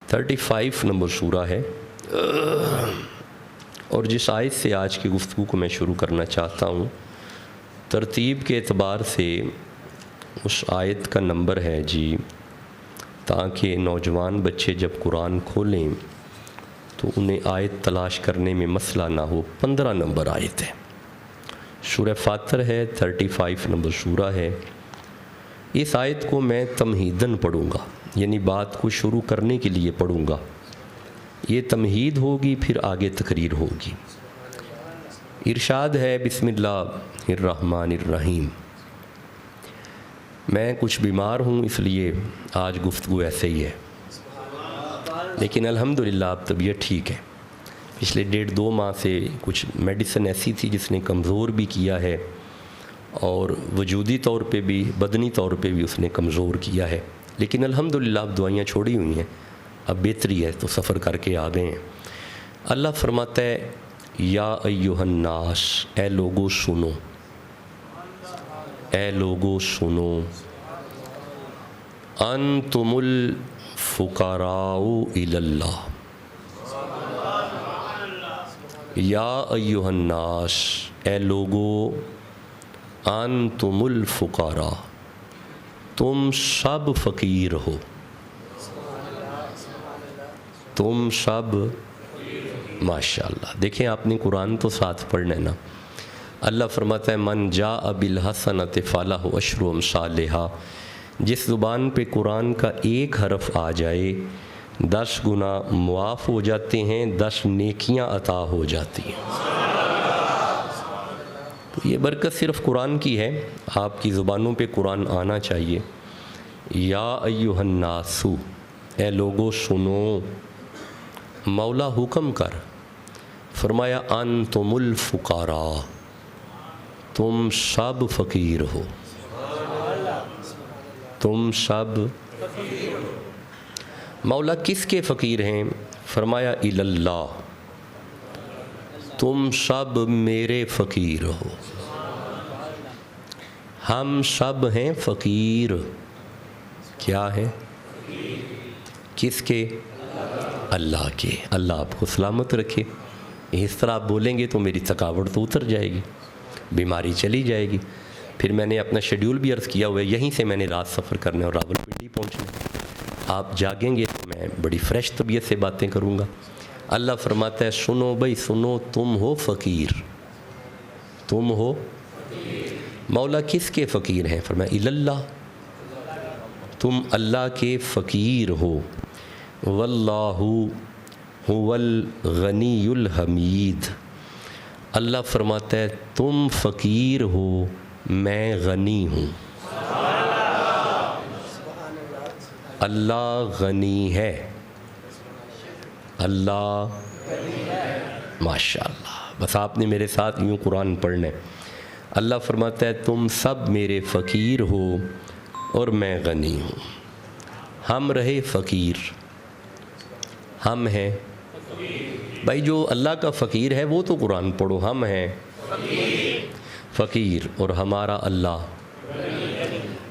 35 number سورہ ہے، اور جس آیت سے آج کی گفتگو کو میں شروع کرنا چاہتا ہوں، ترتیب کے اعتبار سے اس آیت کا نمبر ہے جی، تاکہ نوجوان بچے جب قرآن کھولیں تو انہیں آیت تلاش کرنے میں مسئلہ نہ ہو۔ 15 نمبر آیت ہے، سورہ فاتر ہے، 35 نمبر سورہ ہے۔ اس آیت کو میں تمہیداً پڑھوں گا، یعنی بات کو شروع کرنے کے لیے پڑھوں گا۔ یہ تمہید ہوگی، پھر آگے تقریر ہوگی۔ ارشاد ہے، بسم اللہ الرحمن الرحیم۔ میں کچھ بیمار ہوں، اس لیے آج گفتگو ایسے ہی ہے، لیکن الحمدللہ اب طبیعت ٹھیک ہے۔ پچھلے 1.5-2 ماہ سے کچھ میڈیسن ایسی تھی جس نے کمزور بھی کیا ہے، اور وجودی طور پہ بھی بدنی طور پہ بھی اس نے کمزور کیا ہے، لیکن الحمدللہ اب دوائیاں چھوڑی ہوئی ہیں، اب بہتری ہے، تو سفر کر کے آ گئے ہیں۔ اللہ فرماتا ہے، یا ایہا الناس، اے لوگو سنو، اے لوگو سنو، انتم الفقراء الی اللہ، یا ایہا الناس، اے لوگو، انتم الفقراء، تم سب فقیر ہو، تم سب، ماشاءاللہ۔ دیکھیں آپ نے قرآن تو ساتھ پڑھنا ہے نا۔ اللہ فرماتا ہے، من جاء بالحسنۃ فلہ عشر امثالھا، جس زبان پہ قرآن کا ایک حرف آ جائے 10 گنا معاف ہو جاتے ہیں، 10 نیکیاں عطا ہو جاتی ہیں۔ تو یہ برکت صرف قرآن کی ہے، آپ کی زبانوں پہ قرآن آنا چاہیے۔ یا ایہا الناس، اے لوگو سنو، مولا حکم کر، فرمایا انتم الفقراء، تم سب فقیر ہو، تم سب۔ مولا کس کے فقیر ہیں؟ فرمایا الی اللہ، تم سب میرے فقیر ہو۔ ہم سب ہیں فقیر، کیا ہے؟ کس کے؟ اللہ کے۔ اللہ آپ کو سلامت رکھے۔ اس طرح آپ بولیں گے تو میری تھکاوٹ تو اتر جائے گی، بیماری چلی جائے گی۔ پھر میں نے اپنا شیڈیول بھی عرض کیا ہوا ہے، یہیں سے میں نے رات سفر کرنا ہے اور راولپنڈی پہنچنا ہے۔ آپ جاگیں گے تو میں بڑی فریش طبیعت سے باتیں کروں گا۔ اللہ فرماتا ہے، سنو بھائی سنو، تم ہو فقیر، تم ہو۔ مولا کس کے فقیر ہیں؟ فرمایا الی اللہ، تم اللہ کے فقیر ہو۔ واللہ هو الغنی الحمید، اللہ فرماتا ہے تم فقیر ہو، میں غنی ہوں۔ اللہ غنی ہے، اللہ، ماشاءاللہ۔ بس آپ نے میرے ساتھ یوں قرآن پڑھنا ہے۔ اللہ فرماتا ہے تم سب میرے فقیر ہو اور میں غنی ہوں۔ ہم رہے فقیر، ہم ہیں بھائی، جو اللہ کا فقیر ہے وہ تو قرآن پڑھو۔ ہم ہیں فقیر اور ہمارا اللہ۔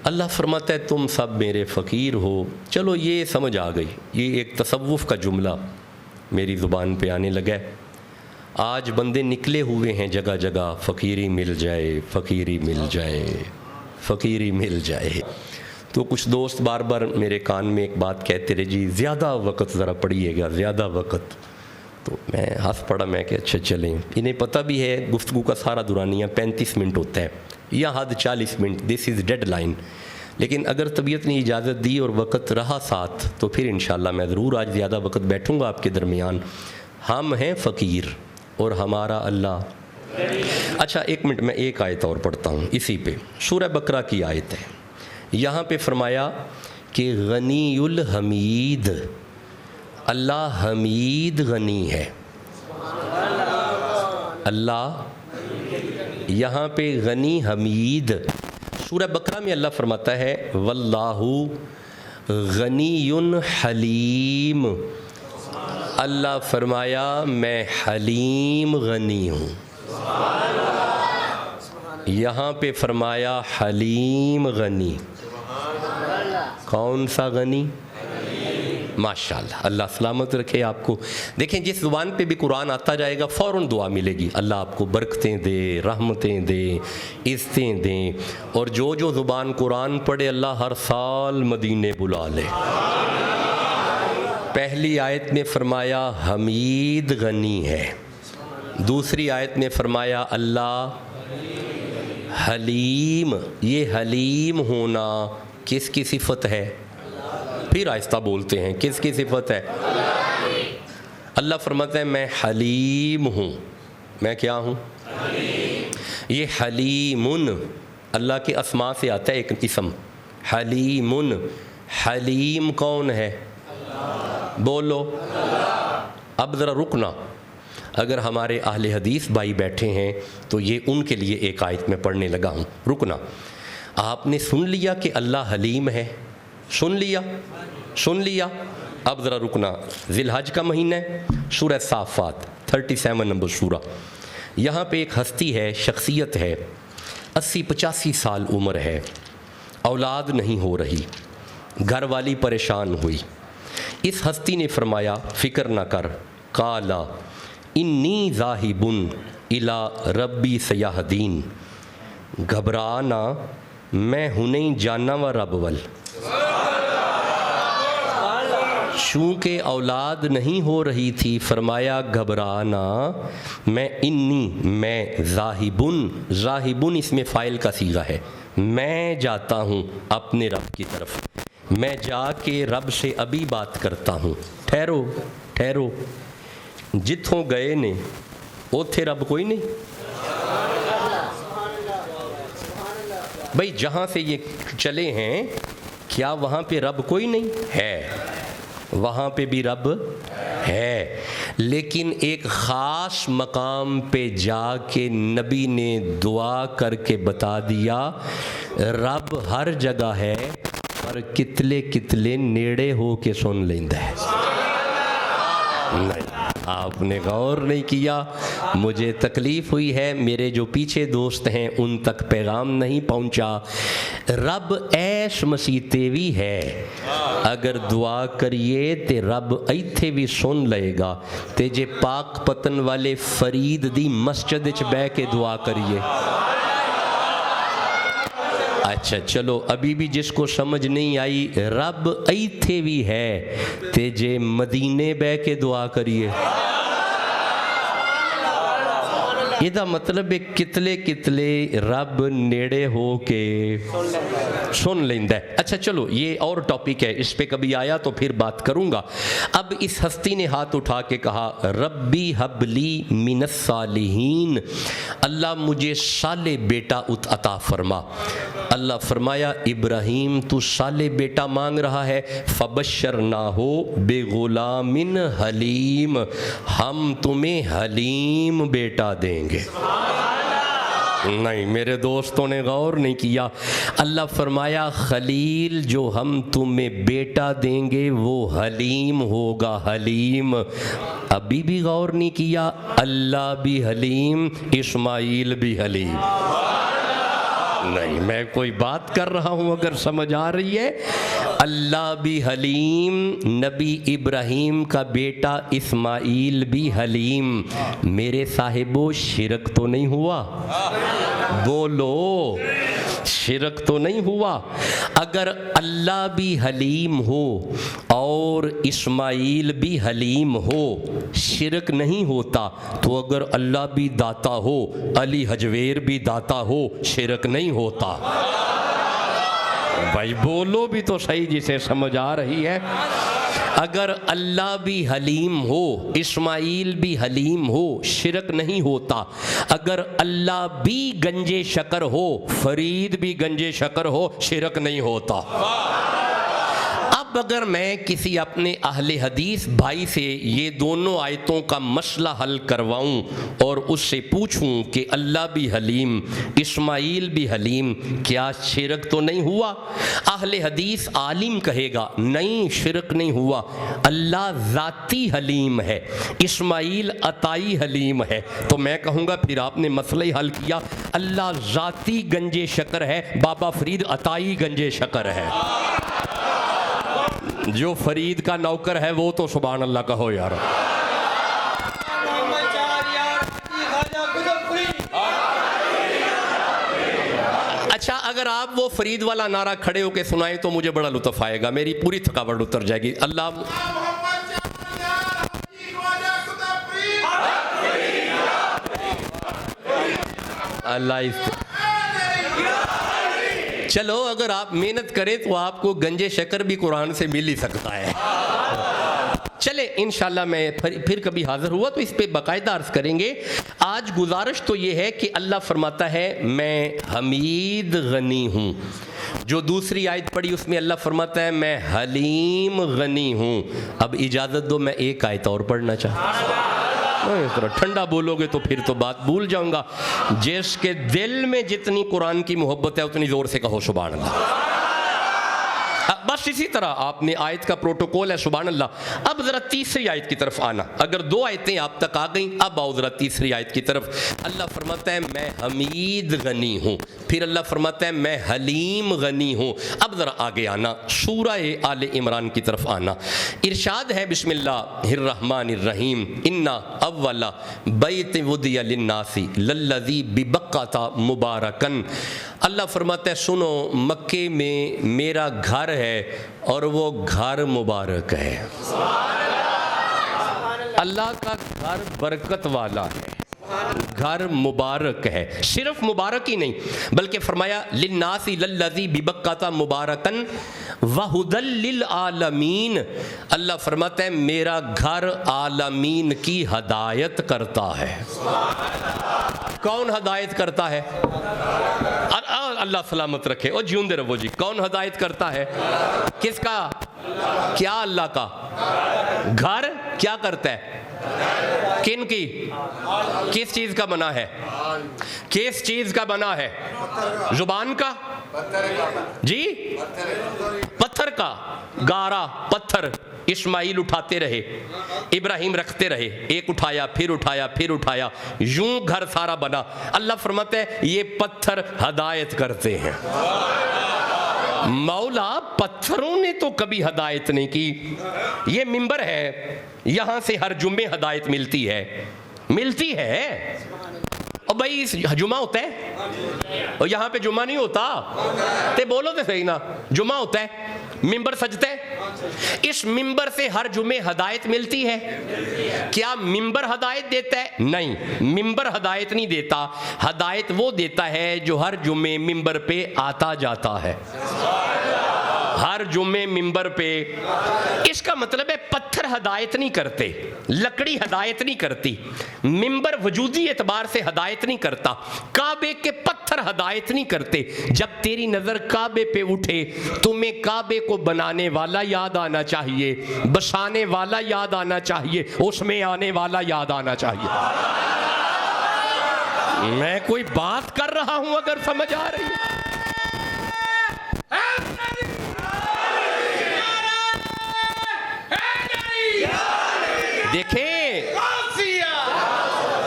اللہ فرماتا ہے تم سب میرے فقیر ہو۔ چلو یہ سمجھ آ گئی، یہ ایک تصوف کا جملہ میری زبان پہ آنے لگا ہے۔ آج بندے نکلے ہوئے ہیں جگہ جگہ، فقیری مل جائے، فقیری مل جائے، فقیری مل جائے۔ تو کچھ دوست بار بار میرے کان میں ایک بات کہتے رہے، جی زیادہ وقت ذرا پڑھیے گا، زیادہ وقت۔ تو میں ہنس پڑا، میں کہ اچھا چلیں۔ انہیں پتہ بھی ہے گفتگو کا سارا دورانیہ 35 منٹ ہوتا ہے یا حد 40 منٹ، دس از ڈیڈ لائن۔ لیکن اگر طبیعت نے اجازت دی اور وقت رہا ساتھ تو پھر انشاءاللہ میں ضرور آج زیادہ وقت بیٹھوں گا آپ کے درمیان۔ ہم ہیں فقیر اور ہمارا اللہ۔ اچھا ایک منٹ، میں ایک آیت اور پڑھتا ہوں اسی پہ، سورہ بقرہ کی آیت ہے۔ یہاں پہ فرمایا کہ غنی الحمید، اللہ حمید غنی ہے۔ اللہ یہاں پہ غنی حمید۔ سورہ بقرہ میں اللہ فرماتا ہے واللہ غنی حلیم، اللہ فرمایا میں حلیم غنی ہوں۔ یہاں پہ فرمایا حلیم غنی۔ کون سا غنی؟ ماشاءاللہ، اللہ سلامت رکھے آپ کو۔ دیکھیں جس زبان پہ بھی قرآن آتا جائے گا فوراً دعا ملے گی، اللہ آپ کو برکتیں دے، رحمتیں دے، عزتیں دیں، اور جو جو زبان قرآن پڑھے اللہ ہر سال مدینے بلا لے۔ پہلی آیت میں فرمایا حمید غنی ہے، دوسری آیت میں فرمایا اللہ حلیم۔ یہ حلیم ہونا کس کی صفت ہے؟ پھر آہستہ بولتے ہیں، کس کی صفت ہے؟ اللہ فرماتا ہے میں حلیم ہوں۔ میں کیا ہوں؟ یہ حلیمن اللہ کے اسماء سے آتا ہے ایک اسم، حلیمن۔ حلیم کون ہے؟ بولو۔ اب ذرا رکنا، اگر ہمارے اہل حدیث بھائی بیٹھے ہیں تو یہ ان کے لیے ایک آیت میں پڑھنے لگا ہوں، رکنا۔ آپ نے سن لیا کہ اللہ حلیم ہے، سن لیا۔ اب ذرا رکنا، ذی الحج کا مہینہ ہے، سورہ صافات 37 نمبر سورہ، یہاں پہ ایک ہستی ہے، شخصیت ہے، 80-85 سال عمر ہے، اولاد نہیں ہو رہی، گھر والی پریشان ہوئی۔ اس ہستی نے فرمایا فکر نہ کر، قالا انی ذاہب الی ربی سیہدین، گھبرانا میں ہنیں جانا و رب ول۔ چونکہ اولاد نہیں ہو رہی تھی فرمایا گھبرانا میں ذاہبن اس میں فاعل کا صیغہ ہے، میں جاتا ہوں اپنے رب کی طرف، میں جا کے رب سے ابھی بات کرتا ہوں۔ ٹھہرو، جتھوں گئے نے اوتھے رب کوئی نہیں؟ بھئی جہاں سے یہ چلے ہیں کیا وہاں پہ رب کوئی نہیں ہے؟ وہاں پہ بھی رب ہے، لیکن ایک خاص مقام پہ جا کے نبی نے دعا کر کے بتا دیا رب ہر جگہ ہے پر کتلے نیڑے ہو کے سن لیندہ ہے۔ نہیں، آپ نے غور نہیں کیا، مجھے تکلیف ہوئی ہے، میرے جو پیچھے دوست ہیں ان تک پیغام نہیں پہنچا۔ رب ایش مسیح تیوی ہے، اگر دعا کریے تے رب ایتھے بھی سن لے گا، تے جے پاک پتن والے فرید دی مسجد وچ بہ کے دعا کریے۔ اچھا چلو، ابھی بھی جس کو سمجھ نہیں آئی، رب ایتھے بھی ہے تے جے مدینے بہ کے دعا کریے۔ یہ دا مطلب ہے کتلے رب نیڑے ہو کے سن لیندہ ہے۔ اچھا چلو، یہ اور ٹاپک ہے، اس پہ کبھی آیا تو پھر بات کروں گا۔ اب اس ہستی نے ہاتھ اٹھا کے کہا ربی حب لی من الصالحین، اللہ مجھے صالح بیٹا عطا فرما۔ اللہ فرمایا ابراہیم تو صالح بیٹا مانگ رہا ہے، فبشرناہ بغلام حلیم، ہم تمہیں حلیم بیٹا دیں گے۔ نہیں، میرے دوستوں نے غور نہیں کیا، اللہ فرمایا خلیل جو ہم تمہیں بیٹا دیں گے وہ حلیم ہوگا، حلیم۔ ابھی بھی غور نہیں کیا، اللہ بھی حلیم، اسماعیل بھی حلیم۔ نہیں، میں کوئی بات کر رہا ہوں اگر سمجھ آ رہی ہے، اللہ بھی حلیم، نبی ابراہیم کا بیٹا اسماعیل بھی حلیم۔ میرے صاحبو شرک تو نہیں ہوا؟ بولو، شرک تو نہیں ہوا؟ اگر اللہ بھی حلیم ہو اور اسماعیل بھی حلیم ہو، شرک نہیں ہوتا، تو اگر اللہ بھی داتا ہو، علی حجویر بھی داتا ہو، شرک نہیں ہوتا؟ بھائی بولو بھی تو صحیح، جسے سمجھ آ رہی ہے۔ اگر اللہ بھی حلیم ہو، اسماعیل بھی حلیم ہو، شرک نہیں ہوتا۔ اگر اللہ بھی گنجے شکر ہو، فرید بھی گنجے شکر ہو، شرک نہیں ہوتا۔ اب اگر میں کسی اپنے اہل حدیث بھائی سے یہ دونوں آیتوں کا مسئلہ حل کرواؤں اور اس سے پوچھوں کہ اللہ بھی حلیم، اسماعیل بھی حلیم، کیا شرک تو نہیں ہوا؟ اہل حدیث عالم کہے گا نہیں، شرک نہیں ہوا، اللہ ذاتی حلیم ہے، اسماعیل عطائی حلیم ہے۔ تو میں کہوں گا پھر آپ نے مسئلہ ہی حل کیا، اللہ ذاتی گنجے شکر ہے، بابا فرید عطائی گنجے شکر ہے۔ جو فرید کا نوکر ہے وہ تو سبحان اللہ کہو یار. اچھا اگر آپ وہ فرید والا نعرہ کھڑے ہو کے سنائیں تو مجھے بڑا لطف آئے گا, میری پوری تھکاوٹ اتر جائے گی. اللہ چلو اگر آپ محنت کریں تو آپ کو گنجے شکر بھی قرآن سے مل ہی سکتا ہے. چلے انشاءاللہ میں پھر کبھی حاضر ہوا تو اس پہ باقاعدہ عرض کریں گے. آج گزارش تو یہ ہے کہ اللہ فرماتا ہے میں حمید غنی ہوں. جو دوسری آیت پڑھی اس میں اللہ فرماتا ہے میں حلیم غنی ہوں. اب اجازت دو میں ایک آیت اور پڑھنا چاہتا ہوں. ٹھنڈا بولو گے تو پھر تو بات بھول جاؤں گا. جس کے دل میں جتنی قرآن کی محبت ہے اتنی زور سے کہو سبحان اللہ. بس اسی طرح آپ نے آیت کا پروٹوکول ہے سبحان اللہ. اب ذرا تیسری آیت کی طرف آنا. اگر دو آیتیں آپ تک آ گئیں اب آؤ ذرا تیسری آیت کی طرف. اللہ فرماتا ہے میں حمید غنی ہوں, پھر اللہ فرماتا ہے میں حلیم غنی ہوں. اب ذرا آگے آنا, سورہ آل عمران کی طرف آنا. ارشاد ہے بسم اللہ الرحمن الرحیم انا اول بیت وضع للناس للذی ببکۃ مبارکن. اللہ فرماتا ہے سنو مکے میں میرا گھر ہے اور وہ گھر مبارک ہے. اللہ کا گھر برکت والا ہے, گھر مبارک ہے. صرف مبارک ہی نہیں بلکہ فرمایا للناس للذی ببکۃ مبارکن وہدی للعالمین. اللہ فرماتا ہے میرا گھر عالمین کی ہدایت کرتا ہے. کون ہدایت کرتا ہے؟ اللہ سلامت رکھے اور جیوندے رہو جی. کون ہدایت کرتا ہے؟ کس کا؟ کیا اللہ کا گھر کیا کرتا ہے؟ کن کی؟ کس چیز کا بنا ہے؟ کس چیز کا بنا ہے؟ زبان کا جی, پتھر کا. گارا پتھر اسماعیل اٹھاتے رہے, ابراہیم رکھتے رہے, ایک اٹھایا پھر اٹھایا پھر اٹھایا, یوں گھر سارا بنا. اللہ فرماتے ہیں یہ پتھر ہدایت کرتے ہیں. مولا پتھروں نے تو کبھی ہدایت نہیں کی. یہ منبر ہے, یہاں سے ہر جمعے ہدایت ملتی ہے, ملتی ہے. اور بھائی جمعہ ہوتا ہے اور یہاں پہ جمعہ نہیں ہوتا تے بولو تے صحیح نا. جمعہ ہوتا ہے, منبر سجتا ہے, اس منبر سے ہر جمعے ہدایت ملتی ہے. کیا منبر ہدایت دیتا ہے؟ نہیں, منبر ہدایت نہیں دیتا. ہدایت وہ دیتا ہے جو ہر جمعے منبر پہ آتا جاتا ہے. ہر جمعے منبر پہ. اس کا مطلب ہے پتھر ہدایت نہیں کرتے, لکڑی ہدایت نہیں کرتی, منبر وجودی اعتبار سے ہدایت نہیں کرتا, کعبے کے پتھر ہدایت نہیں کرتے. جب تیری نظر کعبے پہ اٹھے تمہیں کعبے کو بنانے والا یاد آنا چاہیے, بسانے والا یاد آنا چاہیے, اس میں آنے والا یاد آنا چاہیے. میں کوئی بات کر رہا ہوں اگر سمجھ آ رہی ہے. دیکھیں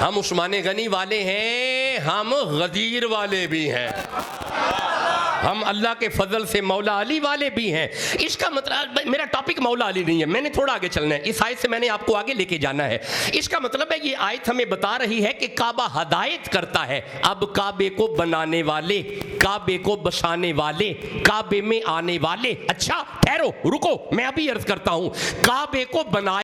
ہم عثمان غنی والے ہیں, ہم غدیر والے بھی ہیں, ہم اللہ کے فضل سے مولا علی والے بھی ہیں. اس کا مطلب میرا ٹاپک مولا علی نہیں ہے, میں نے تھوڑا آگے چلنا ہے. اس آیت سے میں نے آپ کو آگے لے کے جانا ہے. اس کا مطلب ہے یہ آیت ہمیں بتا رہی ہے کہ کعبہ ہدایت کرتا ہے. اب کعبے کو بنانے والے, کعبے کو بسانے والے, کعبے میں آنے والے. اچھا ٹھہرو رکو, میں ابھی عرض کرتا ہوں. کعبے کو بنایا